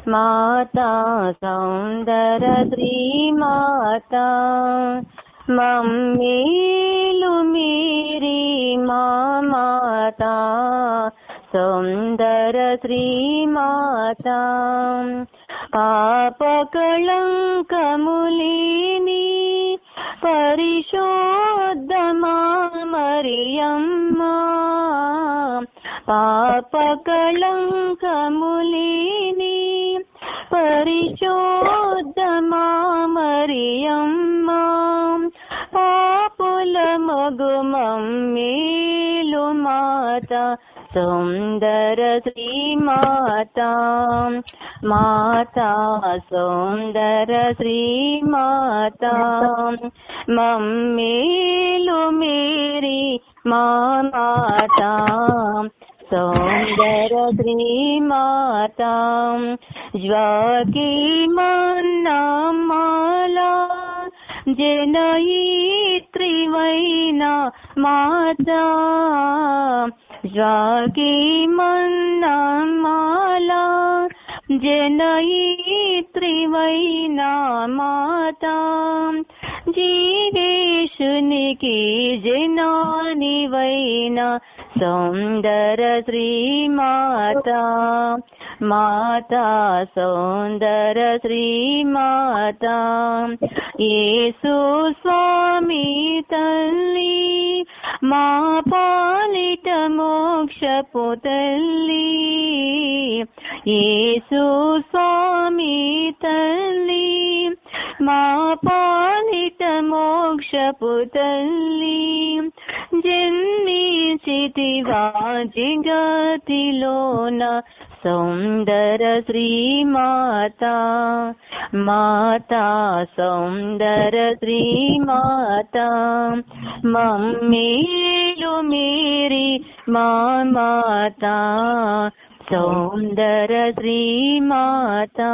माता सौंदर श्रीमाता मम्मेलु मेरी माता सौंदर श्रीमाता पापकलंकमुलेनि परिशोद्धमा मरियम्मा पापकलंकमुलेनि परिशोद्धमा मरियम्मा पापुल मगुमम्मेलु माता सौंदर श्रीमाता माता सौंदर श्रीमाता मम्मेलु मेरी माता सौंदर श्रीमाता ज्वाकी मन्नमाला जनयित्रीवैना माता ज्वाकी मन्नमाला जनयित्रीवैना माता जीवेशुनिकी जनानिवैना सौंदर श्रीमाता माता सौंदर श्रीमाता येसु स्वामी तल्ली मा पालित मोक्षपु तल्ली येसु स्वामी तल्ली मा पालित मोक्षपु तल्ली जन्मिंचितिवा जगतिलोन सौंदर श्रीमाता माता सौंदर श्रीमाता मम्मेलु मेरी माता सौंदर श्रीमाता।